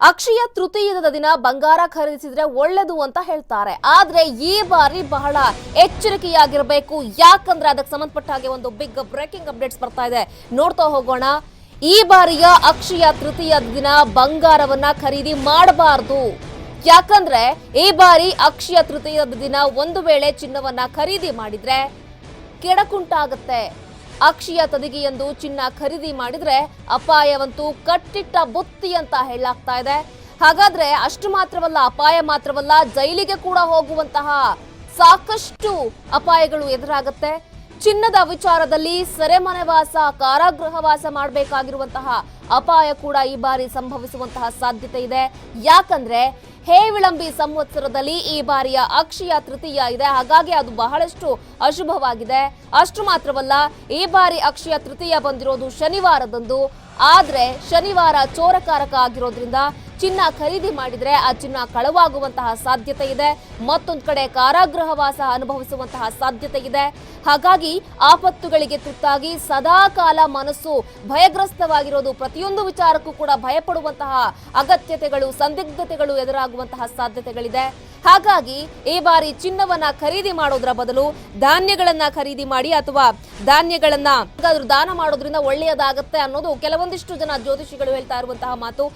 ಅಕ್ಷಯ ತೃತೀಯದ ದಿನ ಬಂಗಾರ ಖರೀದಿಸಿದ್ರೆ ಒಳ್ಳೆದು ಅಂತ ಹೇಳ್ತಾರೆ. ಆದ್ರೆ ಈ ಬಾರಿ ಬಹಳ ಎಚ್ಚರಿಕೆಯಾಗಿರಬೇಕು. ಯಾಕಂದ್ರೆ ಅದಕ್ಕೆ ಸಂಬಂಧಪಟ್ಟ ಹಾಗೆ ಒಂದು ಬಿಗ್ ಬ್ರೇಕಿಂಗ್ ಅಪ್ಡೇಟ್ಸ್ ಬರ್ತಾ ಇದೆ. ನೋಡ್ತಾ ಹೋಗೋಣ. ಈ ಬಾರಿಯ ಅಕ್ಷಯ ತೃತೀಯದ ದಿನ ಬಂಗಾರವನ್ನ ಖರೀದಿ ಮಾಡಬಾರದು. ಯಾಕಂದ್ರೆ ಈ ಬಾರಿ ಅಕ್ಷಯ ತೃತೀಯದ ದಿನ ಒಂದು ವೇಳೆ ಚಿನ್ನವನ್ನ ಖರೀದಿ ಮಾಡಿದ್ರೆ ಕೆಡಕುಂಟಾಗುತ್ತೆ. ಅಕ್ಷಯ ತದಿಗೆಯಂದು ಚಿನ್ನ ಖರೀದಿ ಮಾಡಿದ್ರೆ ಅಪಾಯವಂತೂ ಕಟ್ಟಿಟ್ಟ ಬುತ್ತಿ ಅಂತ ಹೇಳಲಾಗ್ತಾ ಇದೆ. ಹಾಗಾದ್ರೆ ಅಷ್ಟು ಮಾತ್ರವಲ್ಲ, ಅಪಾಯ ಮಾತ್ರವಲ್ಲ, ಜೈಲಿಗೆ ಕೂಡ ಹೋಗುವಂತಹ ಸಾಕಷ್ಟು ಅಪಾಯಗಳು ಎದುರಾಗುತ್ತೆ. ಚಿನ್ನದ ವಿಚಾರದಲ್ಲಿ ಸೆರೆಮನೆವಾಸ, ಕಾರಾಗೃಹವಾಸ ಮಾಡಬೇಕಾಗಿರುವಂತಹ ಅಪಾಯ ಕೂಡ ಈ ಬಾರಿ ಸಂಭವಿಸುವಂತಹ ಸಾಧ್ಯತೆ ಇದೆ. ಯಾಕಂದ್ರೆ ಹೇ ವಿಳಂಬಿ ಸಂವತ್ಸರದಲ್ಲಿ ಈ ಬಾರಿಯ ಅಕ್ಷಯ ತೃತೀಯ ಇದೆ. ಹಾಗಾಗಿ ಅದು ಬಹಳಷ್ಟು ಅಶುಭವಾಗಿದೆ. ಅಷ್ಟು ಮಾತ್ರವಲ್ಲ, ಈ ಬಾರಿ ಅಕ್ಷಯ ತೃತೀಯ ಬಂದಿರೋದು ಶನಿವಾರದಂದು. ಆದ್ರೆ ಶನಿವಾರ ಚೋರಕಾರಕ ಆಗಿರೋದ್ರಿಂದ ಚಿನ್ನ ಖರೀದಿ ಮಾಡಿದ್ರೆ ಆ ಚಿನ್ನ ಕಳವಾಗುವಂತಹ ಸಾಧ್ಯತೆ ಇದೆ. ಮತ್ತೊಂದು ಕಡೆ ಕಾರಾಗೃಹವಾಸ ಅನುಭವಿಸುವಂತಹ ಸಾಧ್ಯತೆ ಇದೆ. ಹಾಗಾಗಿ ಆಪತ್ತುಗಳಿಗೆ ತುತ್ತಾಗಿ ಸದಾ ಕಾಲ ಮನಸ್ಸು ಭಯಗ್ರಸ್ತವಾಗಿರೋದು, ಪ್ರತಿಯೊಂದು ವಿಚಾರಕ್ಕೂ ಕೂಡ ಭಯಪಡುವಂತಹ ಅಗತ್ಯತೆಗಳು, ಸಂದಿಗ್ಧತೆಗಳು ಎದುರಾಗುವಂತಹ ಸಾಧ್ಯತೆಗಳಿದೆ. ಹಾಗಾಗಿ ಈ ಬಾರಿ ಚಿನ್ನವನ್ನ ಖರೀದಿ ಮಾಡೋದ್ರ ಬದಲು ಧಾನ್ಯಗಳನ್ನ ಖರೀದಿ ಮಾಡಿ ಅಥವಾ ಧಾನ್ಯಗಳನ್ನ ದಾನ ಮಾಡೋದ್ರಿಂದ ಒಳ್ಳೆಯದಾಗತ್ತೆ ಅನ್ನೋದು ಕೆಲವೊಂದಿಷ್ಟು ಜನ ಜ್ಯೋತಿಷಿಗಳು ಹೇಳ್ತಾ ಇರುವಂತಹ ಮಾತು.